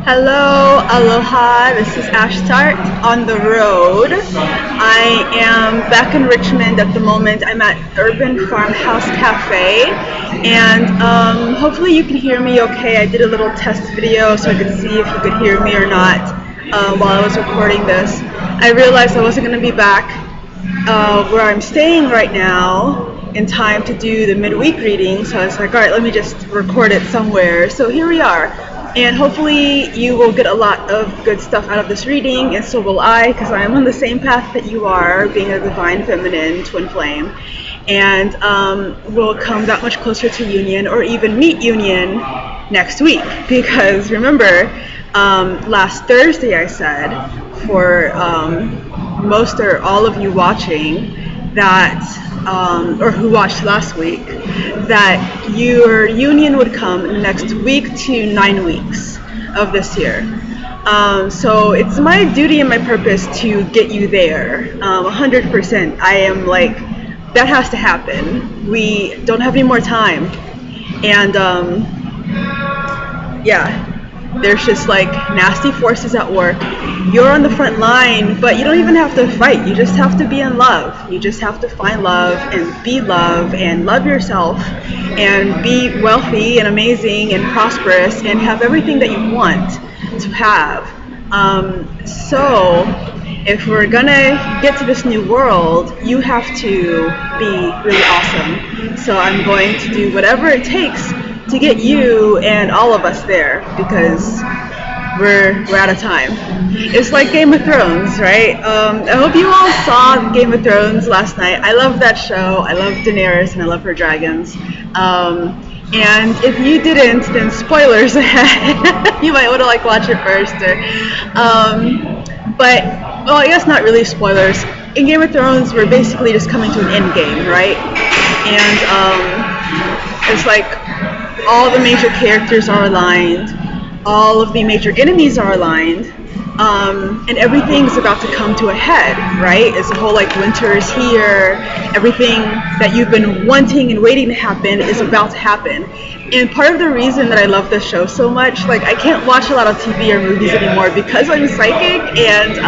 Hello, aloha, this is Ashtart on the road. I am back in Richmond at the moment. I'm at Urban Farmhouse Cafe, and hopefully you can hear me okay. I did a little test video so I could see if you could hear me or not while I was recording this. I realized I wasn't going to be back where I'm staying right now in time to do the midweek reading, so I was like, alright, let me just record it somewhere. So here we are. And hopefully you will get a lot of good stuff out of this reading, and so will I, because I am on the same path that you are, being a divine feminine twin flame. And we'll come that much closer to union, or even meet union next week. Because remember, last Thursday I said, for most or all of you watching, that or who watched last week, that your union would come in the next week to 9 weeks of this year. So it's my duty and my purpose to get you there, 100%. I am like, that has to happen. We don't have any more time. And yeah, there's just like nasty forces at work. You're on the front line, but you don't even have to fight. You just have to be in love. You just have to find love and love yourself and be wealthy and amazing and prosperous and have everything that you want to have. So if we're gonna get to this new world, you have to be really awesome. So I'm going to do whatever it takes to get you and all of us there, because we're out of time. It's like Game of Thrones, right? I hope you all saw Game of Thrones last night. I love that show. I love Daenerys and I love her dragons. And if you didn't, then spoilers ahead. You might want to like watch it first. But, well, I guess not really spoilers. In Game of Thrones, we're basically just coming to an end game, right? And it's like all the major characters are aligned. All of the major enemies are aligned, and everything's about to come to a head, right? It's the whole like winter is here, everything that you've been wanting and waiting to happen is about to happen. And part of the reason that I love this show so much, like I can't watch a lot of TV or movies anymore because I'm psychic, and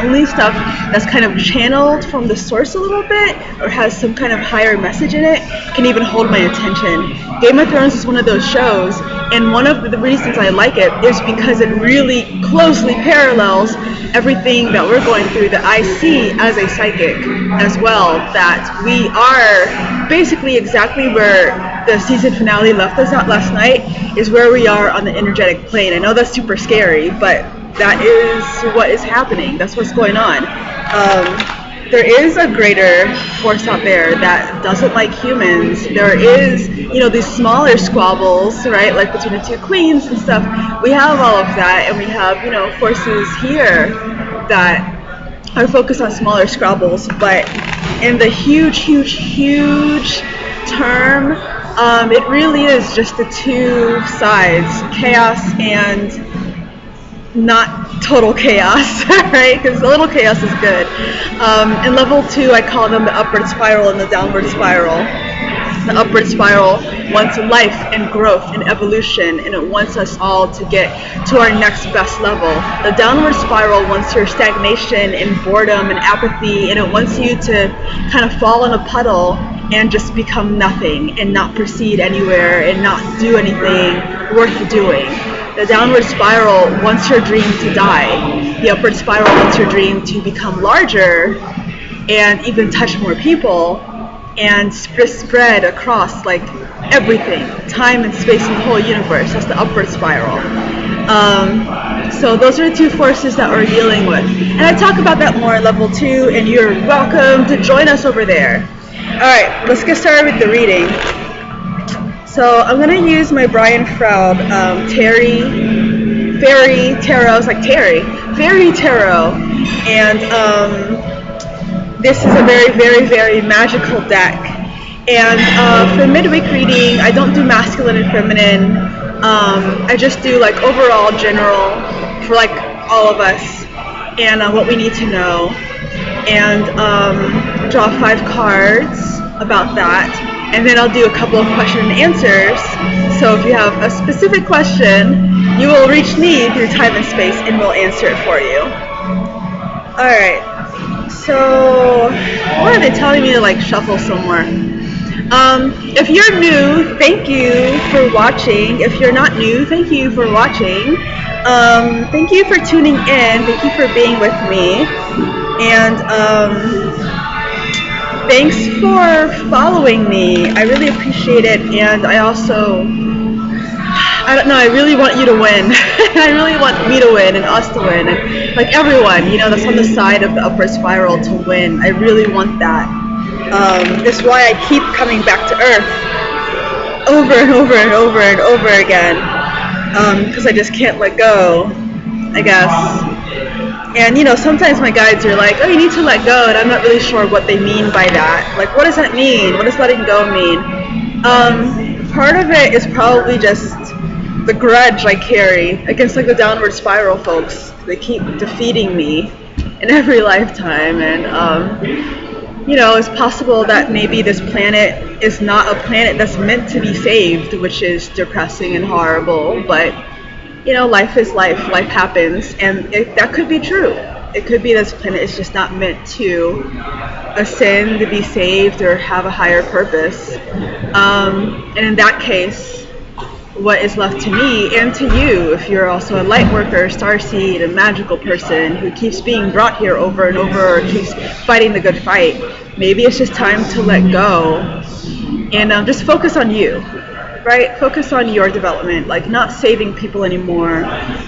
only stuff that's kind of channeled from the source a little bit or has some kind of higher message in it can even hold my attention. Game of Thrones is one of those shows, and one of the reasons I like it is because it really closely parallels everything that we're going through that I see as a psychic as well, that we are basically exactly where the season finale left us at last night is where we are on the energetic plane. I know that's super scary, but that is what is happening. That's what's going on. There is a greater force out there that doesn't like humans. There is, these smaller squabbles, right, like between the two queens and stuff. We have all of that, and we have, forces here that are focused on smaller squabbles. But in the huge term, it really is just the two sides, chaos and not total chaos, right? Because a little chaos is good. In level 2, I call them the upward spiral and the downward spiral. The upward spiral wants life and growth and evolution, and it wants us all to get to our next best level. The downward spiral wants your stagnation and boredom and apathy, and it wants you to kind of fall in a puddle and just become nothing and not proceed anywhere and not do anything worth doing. The downward spiral wants your dream to die. The upward spiral wants your dream to become larger and even touch more people and spread across like everything, time and space in the whole universe. That's the upward spiral. So those are the two forces that we're dealing with. And I talk about that more at level 2, and you're welcome to join us over there. Alright, let's get started with the reading. So I'm going to use my Brian Froud Fairy Tarot. It's like Fairy Tarot. And this is a very magical deck. And for midweek reading, I don't do masculine and feminine. I just do like overall general for like all of us and what we need to know. And draw 5 cards about that. And then I'll do a couple of question and answers. So if you have a specific question, You will reach me through time and space and we'll answer it for you. Alright, so why are they telling me to like shuffle somewhere? If you're new, thank you for watching. If you're not new, thank you for watching. Thank you for tuning in. Thank you for being with me. And thanks for following me. I really appreciate it. And I also, I don't know, I really want you to win. I really want me to win and us to win. And like everyone, you know, that's on the side of the upward spiral to win. I really want that. That's why I keep coming back to Earth over and over and over and over again. Because I just can't let go, I guess. And you know, sometimes my guides are like, oh, you need to let go, and I'm not really sure what they mean by that. Like, what does that mean? What does letting go mean? Part of it is probably just the grudge I carry against like the downward spiral folks. They keep defeating me in every lifetime, and you know, it's possible that maybe this planet is not a planet that's meant to be saved, which is depressing and horrible, but you know, life is life. Life happens, and that could be true. It could be this planet is just not meant to ascend, to be saved, or have a higher purpose. And in that case, what is left to me and to you, if you're also a light worker, starseed, a magical person who keeps being brought here over and over, or keeps fighting the good fight, maybe it's just time to let go and just focus on you. Right? Focus on your development, like not saving people anymore,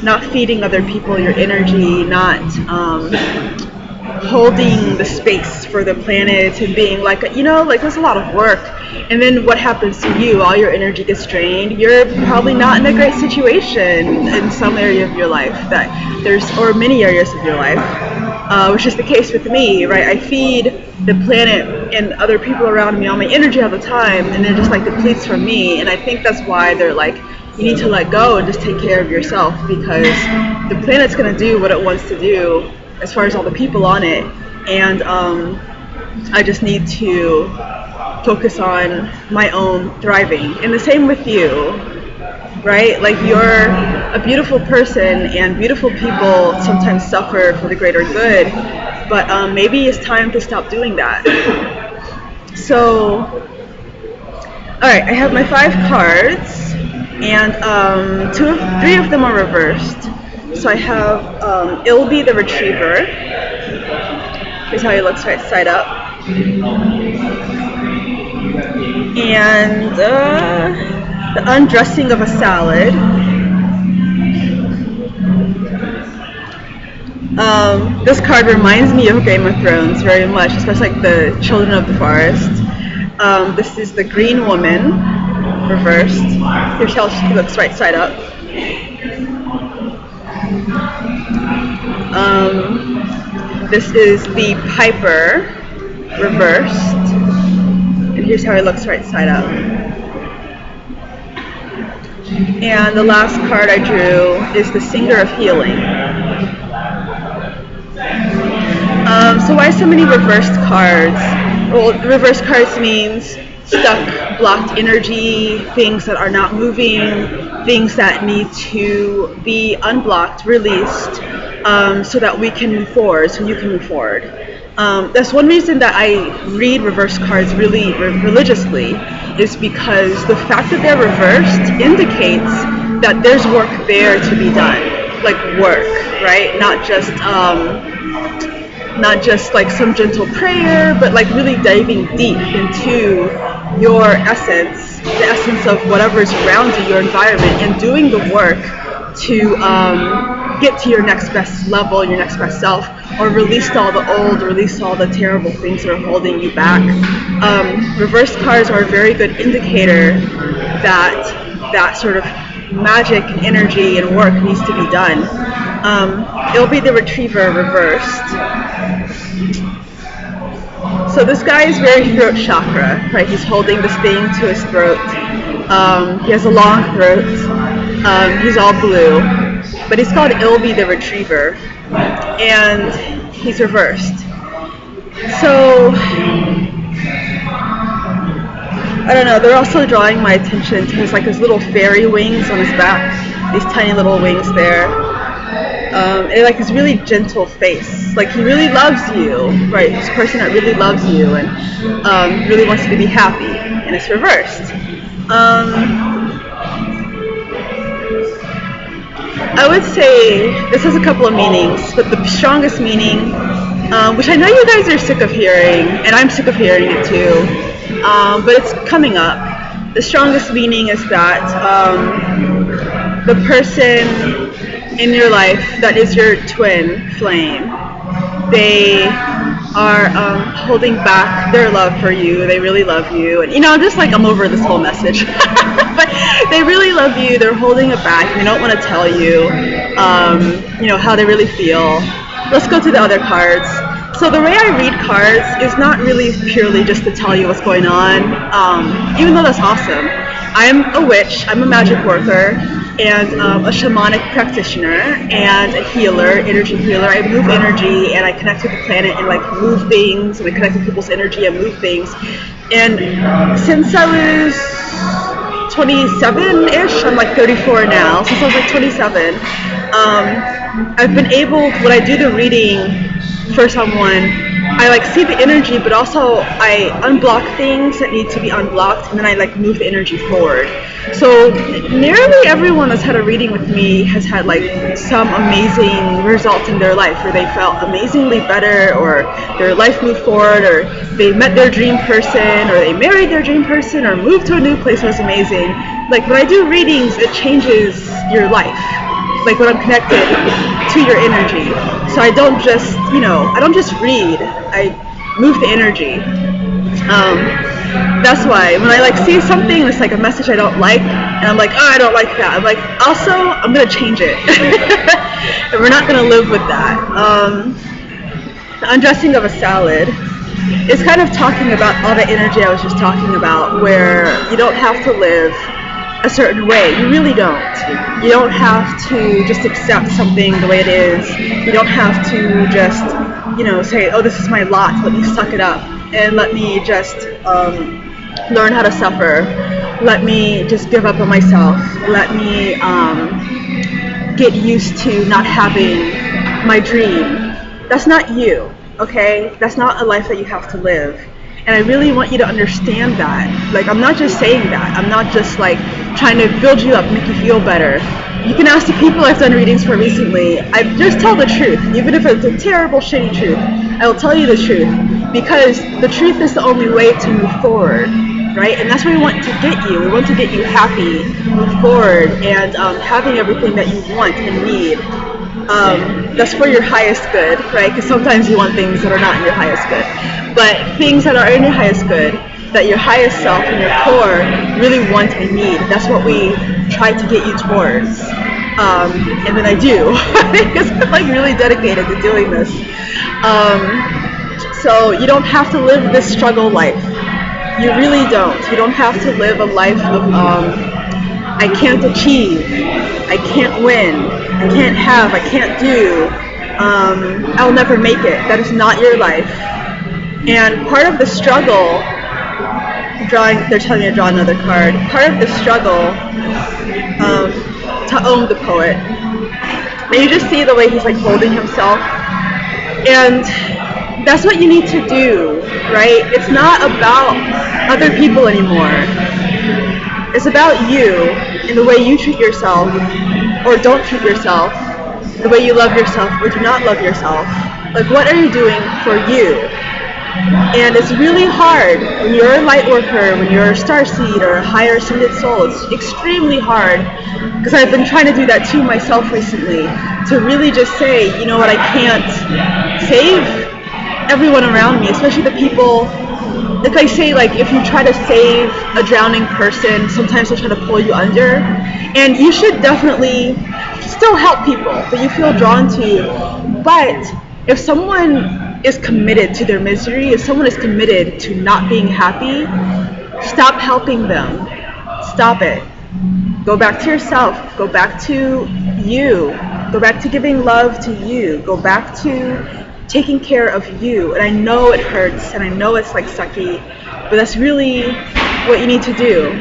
not feeding other people your energy, not holding the space for the planet and being like, you know, like there's a lot of work. And then what happens to you? All your energy gets drained. You're probably not in a great situation in some area of your life or many areas of your life, which is the case with me, right? I feed the planet and other people around me all my energy all the time, and then it just like depletes from me. And I think that's why they're like, you need to let go and just take care of yourself, because the planet's going to do what it wants to do as far as all the people on it. And I just need to focus on my own thriving. And the same with you, right? Like, you're a beautiful person, and beautiful people sometimes suffer for the greater good, but maybe it's time to stop doing that. So, alright, I have my 5 cards, and 3 of them are reversed. So I have Ilby the Retriever. Here's how he looks right side up. And the Undressing of a Salad. This card reminds me of Game of Thrones very much, especially like the Children of the Forest. This is the Green Woman, reversed. Here's how she looks right side up. This is the Piper, reversed. And here's how he looks right side up. And the last card I drew is the Singer of Healing. So why so many reversed cards? Well, reversed cards means stuck, blocked energy, things that are not moving, things that need to be unblocked, released, so that we can move forward, so you can move forward. That's one reason that I read reversed cards really religiously, is because the fact that they're reversed indicates that there's work there to be done, like work, right? Not just like some gentle prayer, but like really diving deep into your essence, the essence of whatever's around you, your environment, and doing the work to get to your next best level, your next best self, or release all the old, release all the terrible things that are holding you back. Reverse cards are a very good indicator that sort of magic, energy, and work needs to be done. It'll be the Retriever reversed. So this guy is very throat chakra, right? He's holding this thing to his throat. He has a long throat. He's all blue, but he's called Ilby the Retriever, and he's reversed. So I don't know. They're also drawing my attention to his little fairy wings on his back. these tiny little wings there. And like his really gentle face, like he really loves you, right? This person that really loves you and really wants you to be happy, and it's reversed. I would say this has a couple of meanings, but the strongest meaning, which I know you guys are sick of hearing, and I'm sick of hearing it too, but it's coming up. The strongest meaning is that the person in your life that is your twin flame, they are holding back their love for you. They really love you, and I'm over this whole message. But they really love you. They're holding it back, and they don't want to tell you, how they really feel. Let's go to the other cards. So the way I read cards is not really purely just to tell you what's going on, even though that's awesome. I'm a witch, I'm a magic worker, and a shamanic practitioner, and a healer, energy healer. I move energy, and I connect with the planet and move things, and I connect with people's energy and move things. And since I was 27-ish, I'm 34 now, since I was 27, I've been able, when I do the reading for someone, I see the energy, but also I unblock things that need to be unblocked, and then I move the energy forward. So nearly everyone that's had a reading with me has had some amazing results in their life, where they felt amazingly better, or their life moved forward, or they met their dream person, or they married their dream person, or moved to a new place that was amazing. When I do readings, it changes your life. When I'm connected to your energy. So I don't just, I don't just read, I move the energy. That's why when I see something that's a message I don't like, and I'm I don't like that, I'm also, I'm going to change it. And we're not going to live with that. The undressing of a salad is kind of talking about all the energy I was just talking about, where you don't have to live a certain way. You really don't. You don't have to just accept something the way it is. You don't have to just, say, oh, this is my lot, let me suck it up, and let me just learn how to suffer. Let me just give up on myself. Let me get used to not having my dream. That's not you, okay? That's not a life that you have to live. And I really want you to understand that. I'm not just saying that. I'm not just trying to build you up, make you feel better. You can ask the people I've done readings for recently. I just tell the truth, even if it's a terrible, shitty truth. I will tell you the truth, because the truth is the only way to move forward, right? And that's where we want to get you. We want to get you happy, move forward, and having everything that you want and need. That's for your highest good, right? Because sometimes you want things that are not in your highest good. But things that are in your highest good, that your highest self and your core really want and need, that's what we try to get you towards. And then I do, because I'm really dedicated to doing this. So you don't have to live this struggle life. You really don't. You don't have to live a life of I can't achieve, I can't win, I can't have, I can't do, I'll never make it. That is not your life. And part of the struggle, they're telling me to draw another card, part of the struggle to own the poet, and you just see the way he's holding himself, and that's what you need to do, right? It's not about other people anymore. It's about you and the way you treat yourself, or don't treat yourself, the way you love yourself or do not love yourself. What are you doing for you? And it's really hard when you're a light worker, when you're a starseed or a higher ascended soul. It's extremely hard, because I've been trying to do that too myself recently, to really just say, you know what, I can't save everyone around me, especially the people. I say, if you try to save a drowning person, sometimes they'll try to pull you under, and you should definitely still help people that you feel drawn to. But if someone is committed to their misery, if someone is committed to not being happy, stop helping them. Stop it. Go back to yourself. Go back to you. Go back to giving love to you. Go back to taking care of you. And I know it hurts, and I know it's sucky, but that's really what you need to do.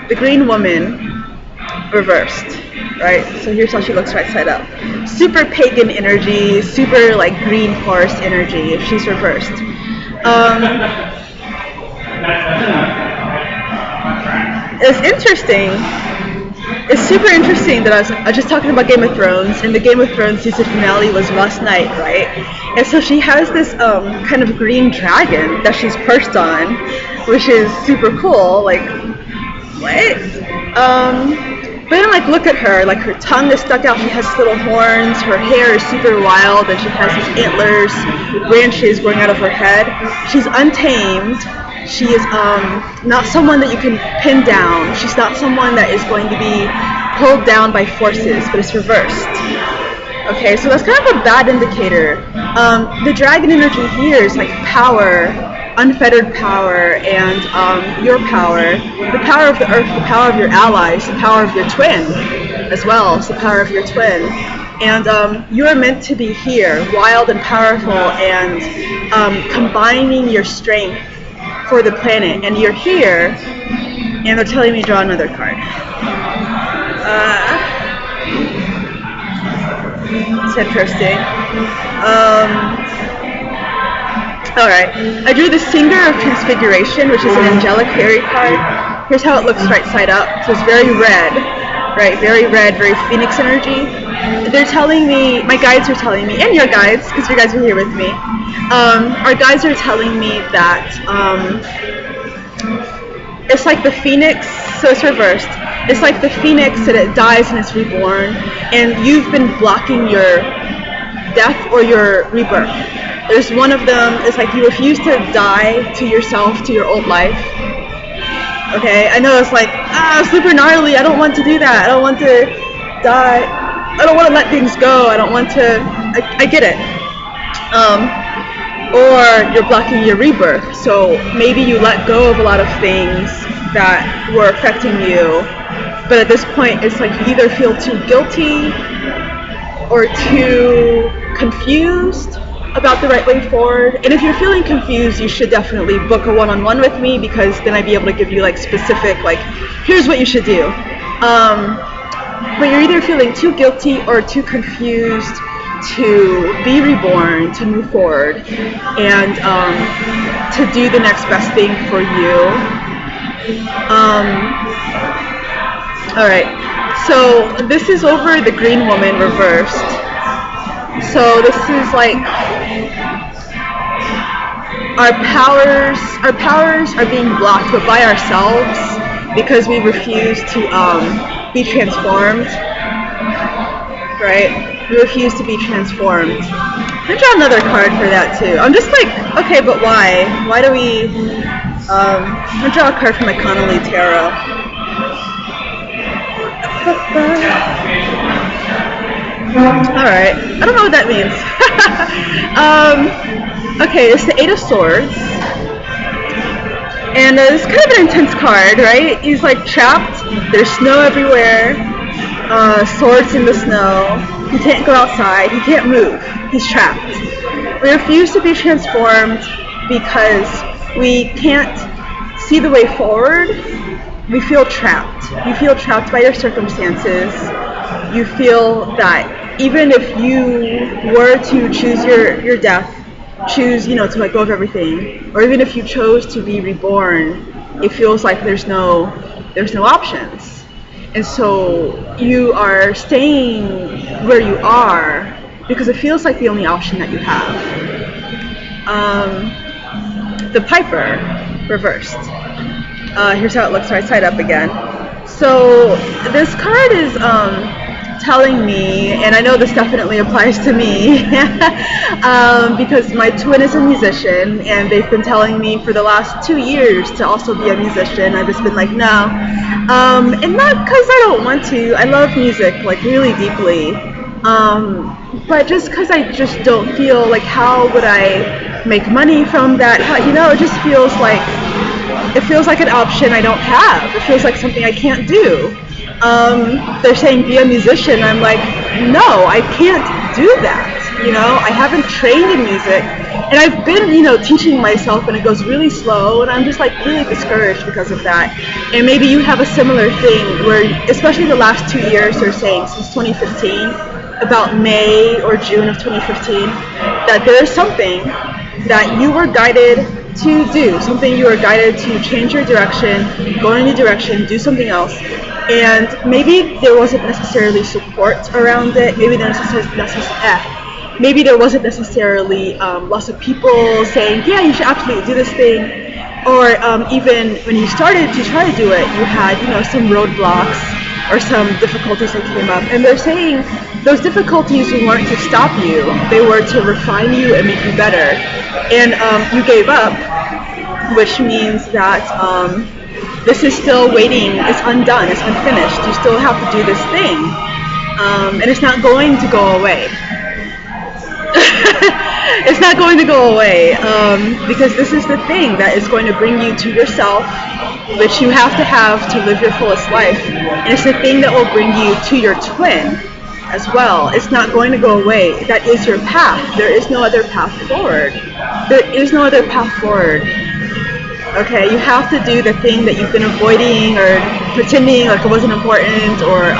The green woman, reversed, right? So here's how she looks right side up. Super pagan energy, super like green forest energy if she's reversed. It's interesting. It's super interesting that I was just talking about Game of Thrones, and the Game of Thrones season finale was last night, right? And so she has this kind of green dragon that she's perched on, which is super cool. Like, what? But then, like, look at her. Like, her tongue is stuck out. She has little horns. Her hair is super wild, and she has these antlers, branches growing out of her head. She's untamed. She is not someone that you can pin down. She's not someone that is going to be pulled down by forces, but it's reversed. Okay, so that's kind of a bad indicator. The dragon energy here is like power, unfettered power, and your power, the power of the earth, the power of your allies, the power of your twin as well. It's the power of your twin. And you are meant to be here, wild and powerful, and combining your strength for the planet. And you're here, and they're telling me draw another card. It's interesting. Alright, I drew the Singer of Transfiguration, which is an angelic fairy card. Here's how it looks right side up. So it's very red, right? Very red, very phoenix energy. They're telling me, my guides are telling me, and your guides, because your guides are here with me, our guides are telling me that it's like the phoenix, so it's reversed. It's like the phoenix that it dies and it's reborn, and you've been blocking your death or your rebirth. There's one of them, it's like you refuse to die to yourself, to your old life. Okay, I know it's like, super gnarly, I don't want to do that, I don't want to die, I don't want to let things go, I don't want to, I get it. Or you're blocking your rebirth, so maybe you let go of a lot of things that were affecting you, but at this point it's like you either feel too guilty or too confused about the right way forward. And if you're feeling confused, you should definitely book a one-on-one with me, because then I'd be able to give you like specific, like, here's what you should do. But you're either feeling too guilty or too confused to be reborn, to move forward, and to do the next best thing for you. Alright, so this is over the green woman reversed. So this is like our powers are being blocked, but by ourselves, because we refuse to be transformed, right? We refuse to be transformed. I'm gonna draw another card for that too. I'm just like, okay, but why? Why do we, I'm gonna draw a card from my Connolly Tarot. Alright, I don't know what that means. Okay, it's the Eight of Swords. And it's kind of an intense card, right? He's like trapped, there's snow everywhere, swords in the snow, he can't go outside, he can't move, he's trapped. We refuse to be transformed because we can't see the way forward. We feel trapped. You feel trapped by your circumstances. You feel that even if you were to choose your death, choose, to let go of everything, or even if you chose to be reborn, it feels like there's no options. And so you are staying where you are because it feels like the only option that you have. The Piper reversed. Here's how it looks right side up again. So this card is telling me, and I know this definitely applies to me, because my twin is a musician, and they've been telling me for the last 2 years to also be a musician. I've just been like, no. And not because I don't want to. I love music, like, really deeply. But just because I just don't feel like, how would I make money from that? It just feels like, an option I don't have. It feels like something I can't do. They're saying be a musician. I'm like, no, I can't do that. You know, I haven't trained in music, and I've been, you know, teaching myself, and it goes really slow, and I'm just like really discouraged because of that. And maybe you have a similar thing where, especially the last 2 years, they're saying since 2015, about May or June of 2015, that there is something that you were guided to do, something you were guided to change your direction, go in a new direction, do something else. And maybe there wasn't necessarily support around it. Maybe there wasn't necessarily lots of people saying, yeah, you should absolutely do this thing. Or even when you started to try to do it, you had, you know, some roadblocks or some difficulties that came up. And they're saying those difficulties weren't to stop you. They were to refine you and make you better. And you gave up, which means that this is still waiting. It's undone. It's unfinished. You still have to do this thing. And it's not going to go away. It's not going to go away because this is the thing that is going to bring you to yourself, which you have to live your fullest life. And it's the thing that will bring you to your twin as well. It's not going to go away. That is your path. There is no other path forward. There is no other path forward. Okay, you have to do the thing that you've been avoiding or pretending like it wasn't important or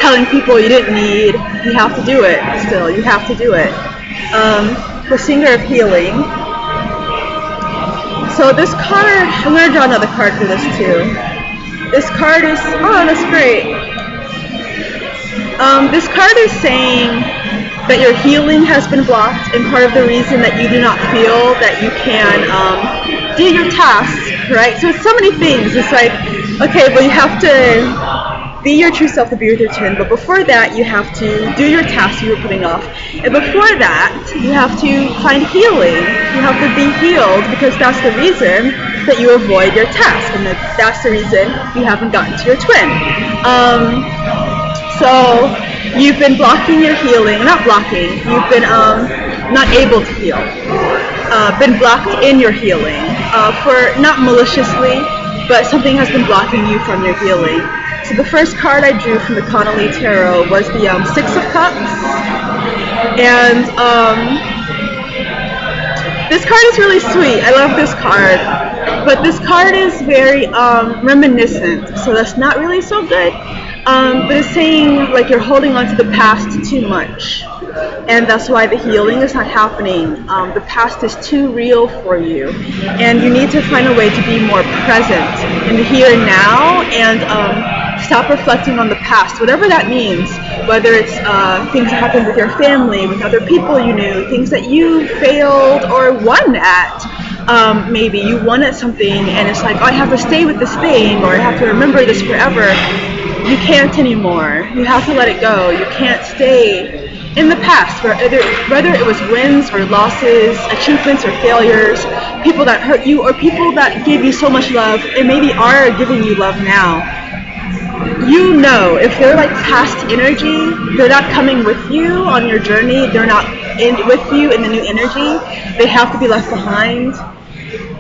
telling people you didn't need. You have to do it still. You have to do it. The Singer of Healing. So this card, I'm going to draw another card for this too. This card is, oh, that's great. This card is saying that your healing has been blocked, and part of the reason that you do not feel that you can do your tasks, right? So it's so many things. It's like, okay, well, you have to be your true self to be with your twin, but before that, you have to do your tasks you were putting off. And before that, you have to find healing. You have to be healed, because that's the reason that you avoid your task, and that's the reason you haven't gotten to your twin. So you've been blocking your healing, not blocking, you've been not able to heal, been blocked in your healing, for not maliciously, but something has been blocking you from your healing. So the first card I drew from the Connolly Tarot was the Six of Cups, and this card is really sweet. I love this card, but this card is very reminiscent, so that's not really so good. But it's saying like you're holding on to the past too much, and that's why the healing is not happening. The past is too real for you, and you need to find a way to be more present in the here and now, and stop reflecting on the past, whatever that means, whether it's things that happened with your family, with other people you knew, things that you failed or won at. Maybe you won at something and it's like, oh, I have to stay with this thing, or I have to remember this forever. You can't anymore. You have to let it go. You can't stay in the past, whether it was wins or losses, achievements or failures, people that hurt you or people that gave you so much love and maybe are giving you love now. You know, if they're like past energy, they're not coming with you on your journey, they're not with you in the new energy, they have to be left behind.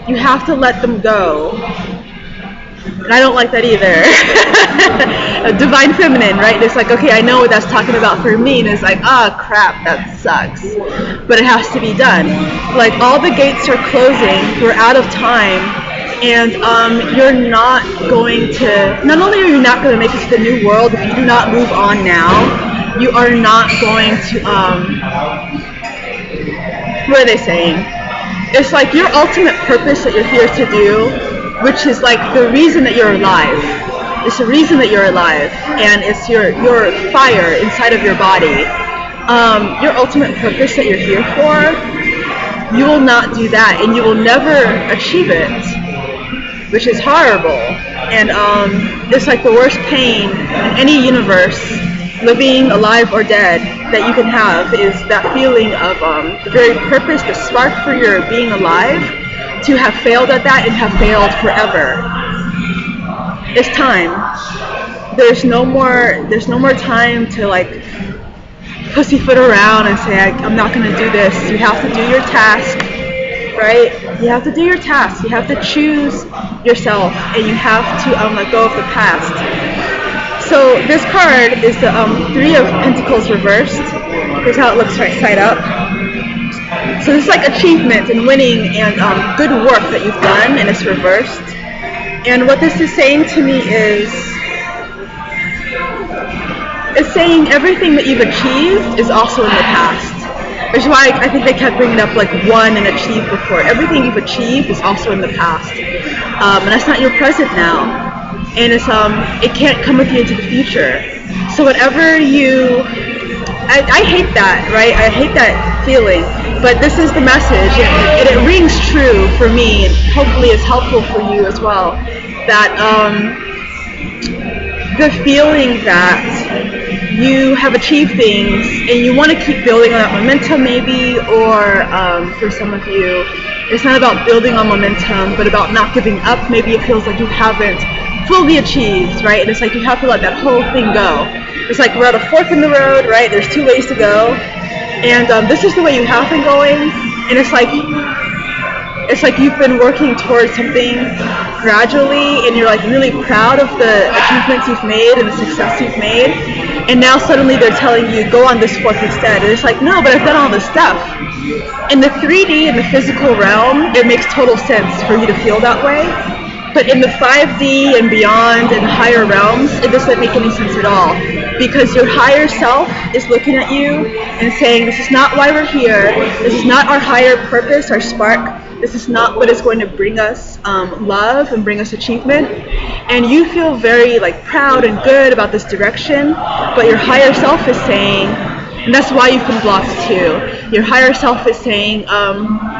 You have to let them go. And I don't like that either. Divine Feminine, right? It's like, okay, I know what that's talking about for me, and it's like, ah, crap, that sucks. But it has to be done. Like, all the gates are closing, we're out of time, and you're not going to, not only are you not going to make it to the new world if you do not move on now, you are not going to, what are they saying? It's like your ultimate purpose that you're here to do, which is like the reason that you're alive. It's the reason that you're alive, and it's your fire inside of your body. Your ultimate purpose that you're here for, you will not do that, and you will never achieve it, which is horrible. And it's like the worst pain in any universe, living, alive, or dead, that you can have is that feeling of the very purpose, the spark for your being alive, to have failed at that and have failed forever. It's time. There's no more time to like pussyfoot around and say, I'm not going to do this. You have to do your task, right? You have to do your task. You have to choose yourself, and you have to let go of the past. So this card is the Three of Pentacles reversed, Here's how it looks right side up. So this is like achievement and winning and good work that you've done, and it's reversed. And what this is saying to me is, it's saying everything that you've achieved is also in the past. Which is why I think they kept bringing up like won and achieved before. Everything you've achieved is also in the past, and that's not your present now. And it's it can't come with you into the future. So whatever you, I hate that, right? I hate that feeling. But this is the message, and it rings true for me, and hopefully it's helpful for you as well. That the feeling that you have achieved things and you want to keep building on that momentum maybe, or for some of you, it's not about building on momentum, but about not giving up. Maybe it feels like you haven't fully achieved, right? And it's like you have to let that whole thing go. It's like we're at a fork in the road, right? There's two ways to go. And this is the way you have been going. And it's like you've been working towards something gradually, and you're like really proud of the achievements you've made and the success you've made. And now suddenly they're telling you, go on this fork instead. And it's like, no, but I've done all this stuff. In the 3D, in the physical realm, it makes total sense for you to feel that way. But in the 5D and beyond and higher realms, it doesn't make any sense at all. Because your higher self is looking at you and saying, this is not why we're here. This is not our higher purpose, our spark. This is not what is going to bring us love and bring us achievement. And you feel very like proud and good about this direction, but your higher self is saying, and that's why you've been blocked too. Your higher self is saying,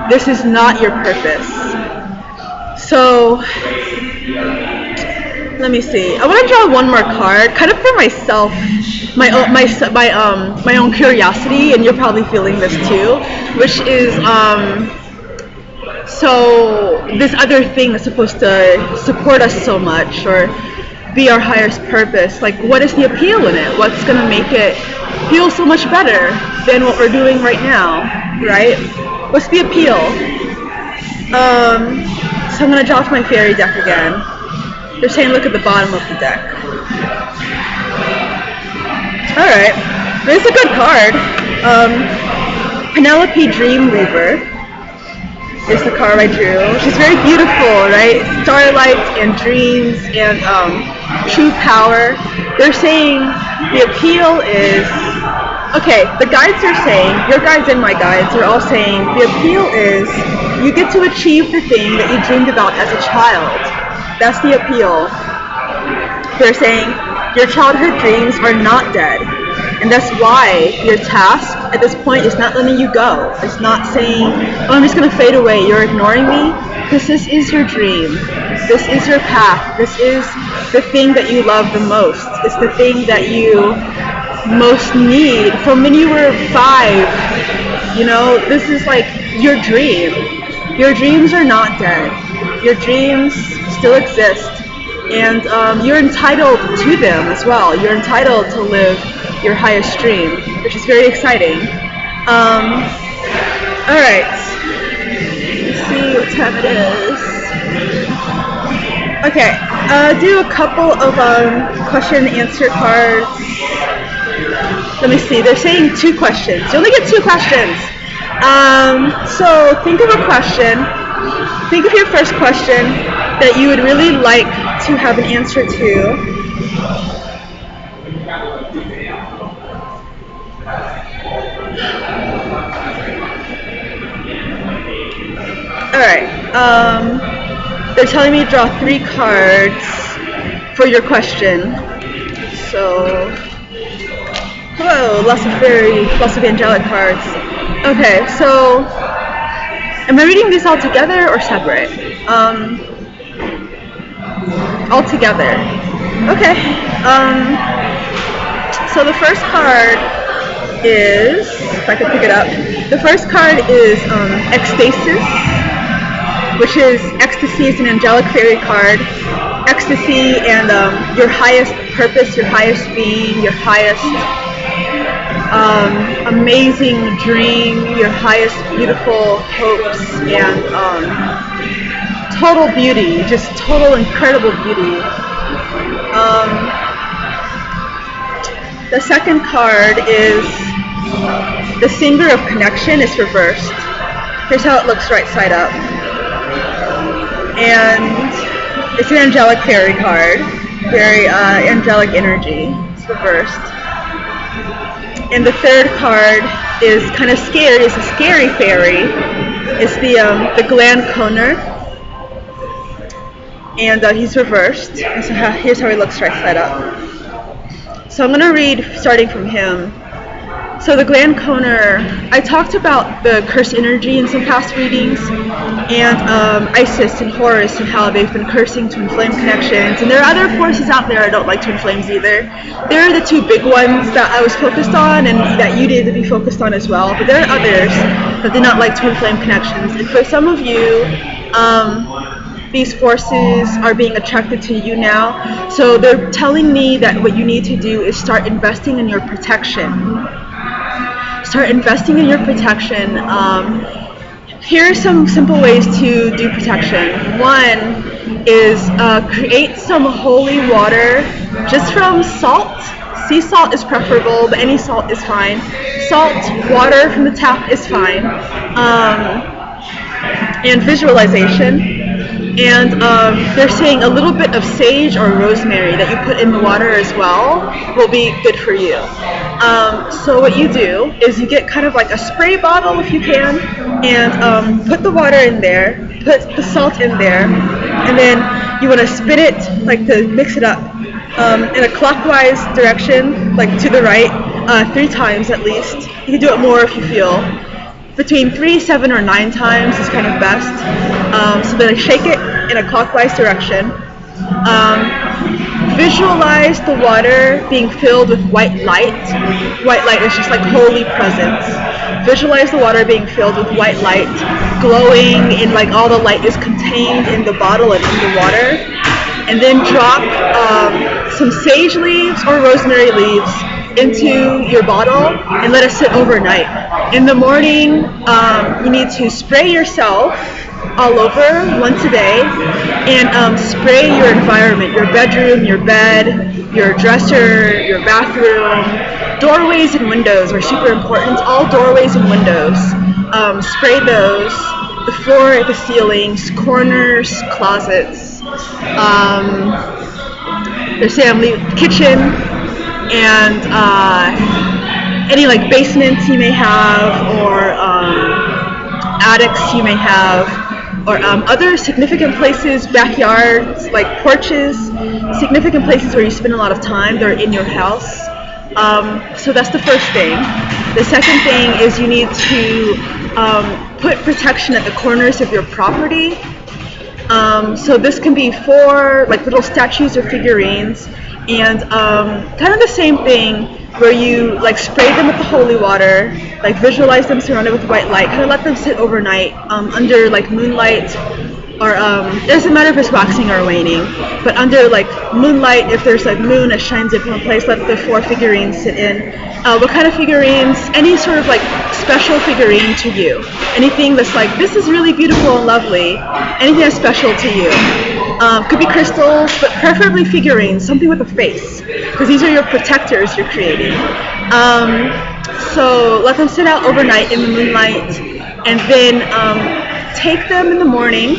this is not your purpose. So, let me see. I want to draw one more card, kind of for myself, my own curiosity, and you're probably feeling this too, which is so this other thing that's supposed to support us so much or be our highest purpose. Like, what is the appeal in it? What's going to make it feel so much better than what we're doing right now, right? What's the appeal? So I'm going to draw my fairy deck again. They're saying look at the bottom of the deck. Alright, this is a good card. Penelope Dreamweaver is the card I drew. She's very beautiful, right? Starlight and dreams and true power. They're saying the appeal is, okay, the guides are saying, your guides and my guides are all saying, the appeal is you get to achieve the thing that you dreamed about as a child. That's the appeal. They're saying your childhood dreams are not dead. And that's why your task at this point is not letting you go. It's not saying, oh, I'm just going to fade away. You're ignoring me. Because this is your dream. This is your path. This is the thing that you love the most. It's the thing that you most need from when you were 5. You know, this is like your dream. Your dreams are not dead. Your dreams still exist. And you're entitled to them as well. You're entitled to live your highest dream, which is very exciting. Alright. Let's see what time it is. Okay, do a couple of question and answer cards. Let me see, they're saying 2 questions. You only get 2 questions. So think of a question. Think of your first question that you would really like to have an answer to. Alright, they're telling me to draw 3 cards for your question. So, whoa, lots of angelic cards. Okay, so, am I reading these all together or separate? All together. Okay, so the first card is, if I could pick it up, the first card is Ecstasis, which is ecstasy. It's an angelic fairy card. Ecstasy and your highest purpose, your highest being, your highest amazing dream, your highest beautiful hopes, and total beauty, just total incredible beauty. The second card is The Singer of Connection is reversed. Here's how it looks right side up. And it's an angelic fairy card. Very angelic energy. It's reversed. And the third card is kind of scary. It's a scary fairy. It's the Gland Conner. And he's reversed. And so here's how he looks right side up. So I'm going to read starting from him. So the Gland Conner, I talked about the curse energy in some past readings, and Isis and Horus and how they've been cursing twin flame connections. And there are other forces out there I don't like twin flames either. There are the two big ones that I was focused on and that you need to be focused on as well. But there are others that do not like twin flame connections. And for some of you, these forces are being attracted to you now. So they're telling me that what you need to do is start investing in your protection. Start investing in your protection. Here are some simple ways to do protection. One is create some holy water just from salt. Sea salt is preferable, but any salt is fine. Salt, water from the tap is fine. And visualization. And they're saying a little bit of sage or rosemary that you put in the water as well will be good for you. So what you do is you get kind of like a spray bottle if you can, and put the water in there, put the salt in there, and then you want to spin it, like to mix it up in a clockwise direction, like to the right, 3 times at least. You can do it more if you feel. Between 3, 7, or 9 times is kind of best. So then I shake it in a clockwise direction. Visualize the water being filled with white light. White light is just like holy presence. Visualize the water being filled with white light, glowing, and like all the light is contained in the bottle and in the water. And then drop some sage leaves or rosemary leaves into your bottle and let it sit overnight. In the morning, you need to spray yourself all over once a day, and spray your environment, your bedroom, your bed, your dresser, your bathroom. Doorways and windows are super important. All doorways and windows. Spray those. The floor, the ceilings, corners, closets. There's kitchen, and any like basements you may have, or attics you may have, or other significant places, backyards, like porches, significant places where you spend a lot of time, they're in your house. So that's the first thing. The second thing is you need to put protection at the corners of your property. So this can be for like little statues or figurines, and kind of the same thing where you like spray them with the holy water, like visualize them surrounded with white light, kind of let them sit overnight under like moonlight, or it doesn't matter if it's waxing or waning, but under like moonlight, if there's like moon that shines in from a place, let the 4 figurines sit in. What kind of figurines? Any sort of like special figurine to you. Anything that's like, this is really beautiful and lovely. Anything that's special to you. Could be crystals, but preferably figurines, something with a face, because these are your protectors you're creating. So let them sit out overnight in the moonlight, and then take them in the morning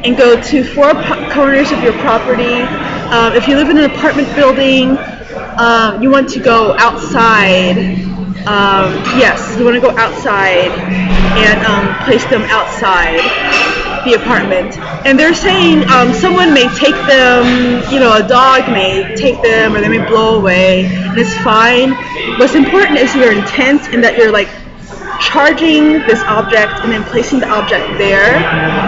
and go to 4 corners of your property. If you live in an apartment building, you want to go outside. Yes, you want to go outside and place them outside the apartment. And they're saying someone may take them, a dog may take them, or they may blow away, and it's fine. What's important is your intent, and that you're like charging this object and then placing the object there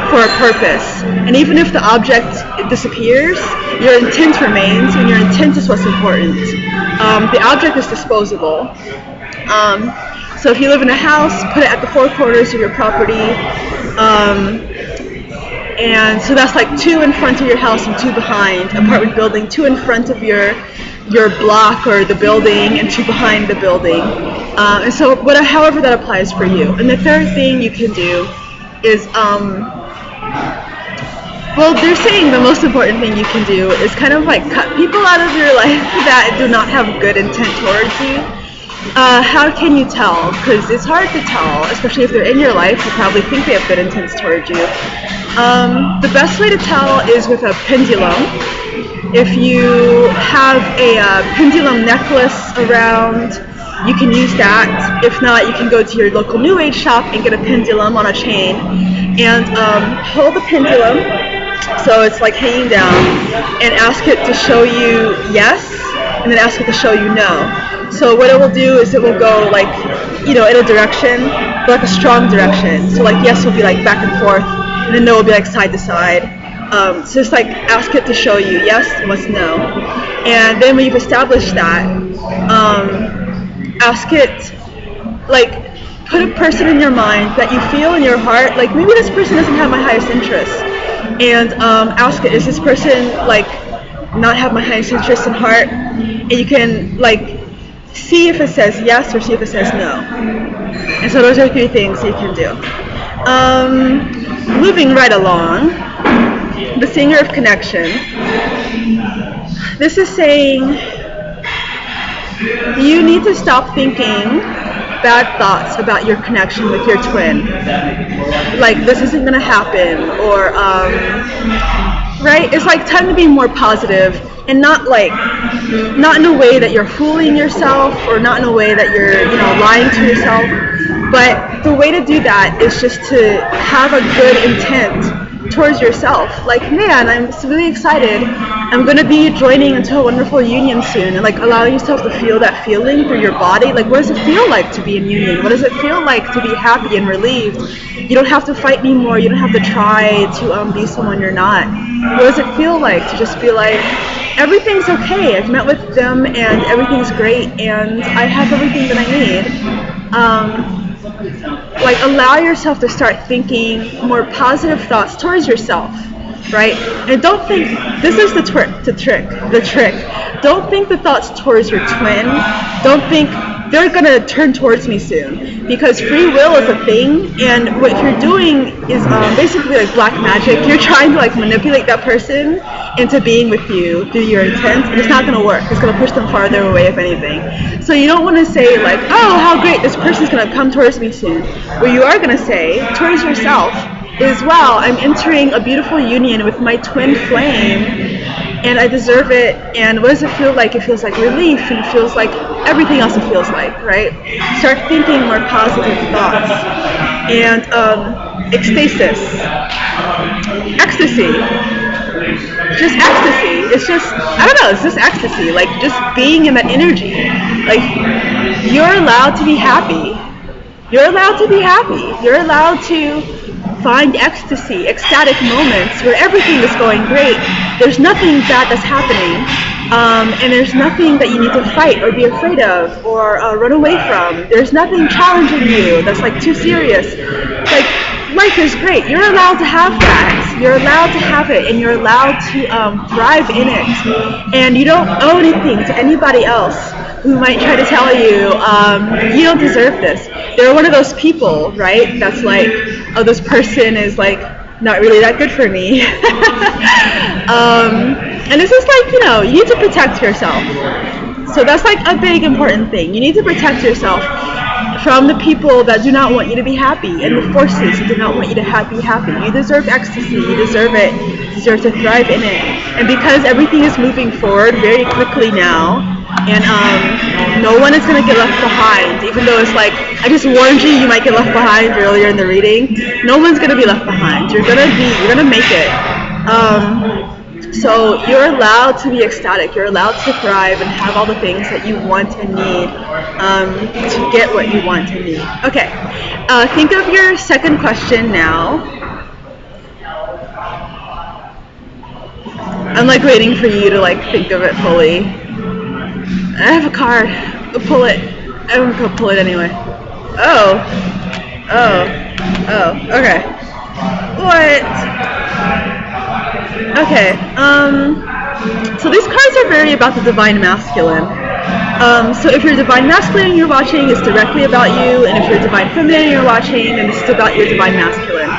for a purpose. And even if the object disappears, your intent remains, and your intent is what's important. The object is disposable. So if you live in a house, put it at the 4 corners of your property. And so that's like 2 in front of your house and 2 behind. Apartment building, 2 in front of your block or the building, and 2 behind the building. And so however that applies for you. And the third thing you can do is, they're saying the most important thing you can do is kind of like cut people out of your life that do not have good intent towards you. How can you tell? Because it's hard to tell, especially if they're in your life. You probably think they have good intents towards you. The best way to tell is with a pendulum. If you have a pendulum necklace around, you can use that. If not, you can go to your local New Age shop and get a pendulum on a chain and hold the pendulum so it's like hanging down and ask it to show you yes and then ask it to show you no. So what it will do is it will go like, in a direction, but like a strong direction. So like yes will be like back and forth, and then no will be like side to side. So just like ask it to show you yes and what's no. And then when you've established that, ask it, like put a person in your mind that you feel in your heart, like maybe this person doesn't have my highest interest. And ask it, is this person like not have my highest interest in heart? And you can like see if it says yes or see if it says no. And so those are 3 things you can do. Moving right along, the singer of connection. This is saying you need to stop thinking bad thoughts about your connection with your twin. Like this isn't going to happen, or right? It's like time to be more positive, and not in a way that you're fooling yourself, or not in a way that you're lying to yourself. But the way to do that is just to have a good intent towards yourself. Like, man, I'm really excited. I'm going to be joining into a wonderful union soon, and like allowing yourself to feel that feeling through your body. Like, what does it feel like to be in union? What does it feel like to be happy and relieved? You don't have to fight anymore. You don't have to try to be someone you're not. What does it feel like to just be like, everything's okay. I've met with them and everything's great, and I have everything that I need. Like allow yourself to start thinking more positive thoughts towards yourself, right? And don't think, this is the trick. Don't think the thoughts towards your twin. Don't think they're going to turn towards me soon, because free will is a thing, and what you're doing is basically like black magic. You're trying to like manipulate that person into being with you through your intent, and it's not going to work. It's going to push them farther away, if anything. So you don't want to say like, oh, how great, this person's going to come towards me soon. What you are going to say towards yourself is, wow, I'm entering a beautiful union with my twin flame, and I deserve it. And what does it feel like? It feels like relief, and it feels like everything else it feels like, right? Start thinking more positive thoughts. And ecstasis, ecstasy, just ecstasy. It's just, I don't know, it's just ecstasy, like just being in that energy. Like, you're allowed to be happy. You're allowed to be happy. You're allowed to find ecstasy, ecstatic moments where everything is going great. There's nothing bad that's happening, and there's nothing that you need to fight or be afraid of or run away from. There's nothing challenging you that's like too serious. Like, life is great. You're allowed to have that. You're allowed to have it, and you're allowed to thrive in it. And you don't owe anything to anybody else who might try to tell you, you don't deserve this. They're one of those people, right, that's like, oh, this person is like not really that good for me. And it's just like, you need to protect yourself. So that's like a big important thing. You need to protect yourself from the people that do not want you to be happy, and the forces that do not want you to be happy. You deserve ecstasy. You deserve it. You deserve to thrive in it. And because everything is moving forward very quickly now, and no one is going to get left behind, even though it's like, I just warned you, you might get left behind earlier in the reading. No one's going to be left behind. You're going to make it. So you're allowed to be ecstatic. You're allowed to thrive and have all the things that you want and need to get what you want and need. Okay, think of your second question now. I'm like waiting for you to like think of it fully. I have a card. Go pull it. I'm gonna go pull it anyway. Oh. Okay. What? Okay. So these cards are very about the divine masculine. So if you're divine masculine you're watching, it's directly about you, and if you're divine feminine you're watching, then this is about your divine masculine.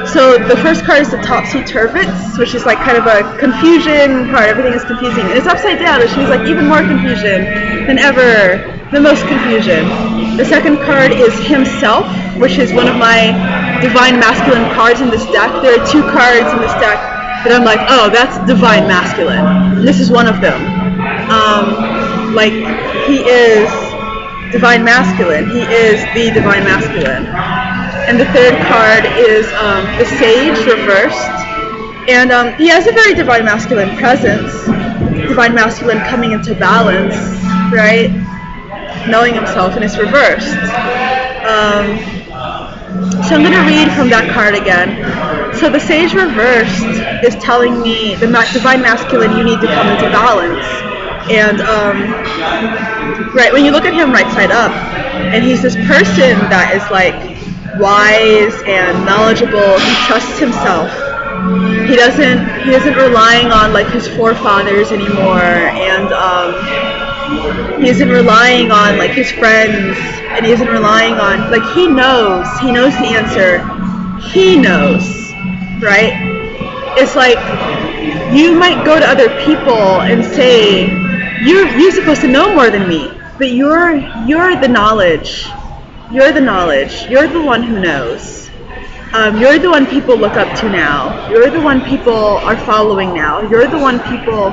So the first card is the topsy-turvets, which is like kind of a confusion card. Everything is confusing, and it's upside down, which means like even more confusion, than ever, the most confusion. The second card is himself, which is one of my divine masculine cards in this deck. There are 2 cards in this deck that I'm like, oh, that's divine masculine. This is one of them. Like, he is divine masculine. He is the divine masculine. And the third card is the Sage reversed. And he has a very divine masculine presence. Divine masculine coming into balance, right? Knowing himself, and it's reversed. So I'm going to read from that card again. So the Sage reversed is telling me, the divine masculine, you need to come into balance. And right, when you look at him right side up, and he's this person that is like wise and knowledgeable. He trusts himself. He isn't relying on like his forefathers anymore, and he isn't relying on like his friends, and he isn't relying on, like, he knows the answer. He knows, right? It's like you might go to other people and say, you're supposed to know more than me, but you're the knowledge. You're the knowledge. You're the one who knows. You're the one people look up to now. You're the one people are following now. You're the one people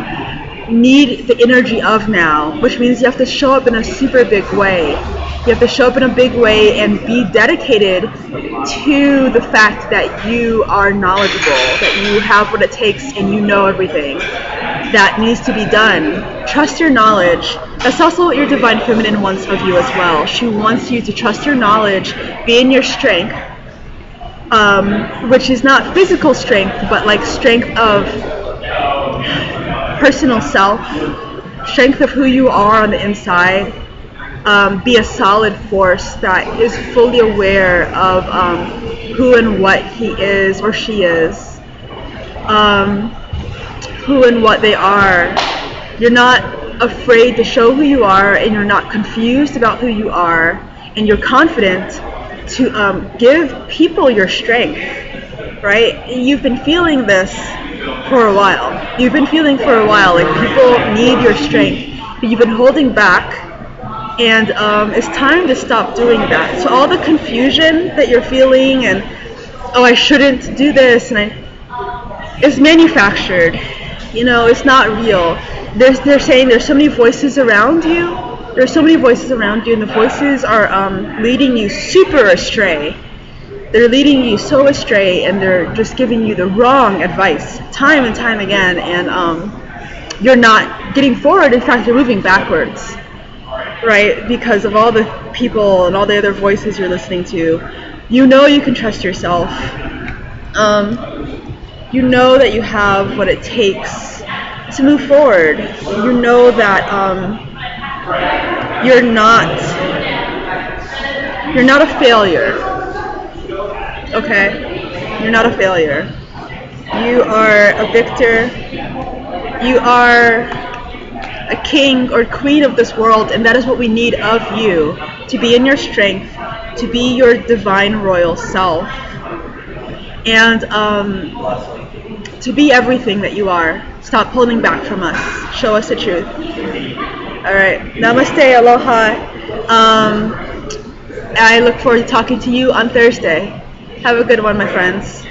need the energy of now, which means you have to show up in a super big way. You have to show up in a big way and be dedicated to the fact that you are knowledgeable, that you have what it takes and you know everything that needs to be done. Trust your knowledge. That's also what your Divine Feminine wants of you as well. She wants you to trust your knowledge, be in your strength, which is not physical strength, but like strength of personal self, strength of who you are on the inside. Be a solid force that is fully aware of who and what he is or she is, who and what they are. You're not afraid to show who you are, and you're not confused about who you are, and you're confident to give people your strength, right? You've been feeling this for a while. Like people need your strength, but you've been holding back. And it's time to stop doing that. So all the confusion that you're feeling, and oh, I shouldn't do this, and it's manufactured. You know, it's not real. They're saying there's so many voices around you. There's so many voices around you, and the voices are leading you super astray. They're leading you so astray, and they're just giving you the wrong advice time and time again, and you're not getting forward. In fact, you're moving backwards. Right, because of all the people and all the other voices you're listening to. You know you can trust yourself. You know that you have what it takes to move forward. You know that you're not a failure. Okay? You're not a failure. You are a victor. You are a king or queen of this world, and that is what we need of you, to be in your strength, to be your divine royal self, and to be everything that you are. Stop holding back from us. Show us the truth. Alright, namaste, aloha. I look forward to talking to you on Thursday. Have a good one, my friends.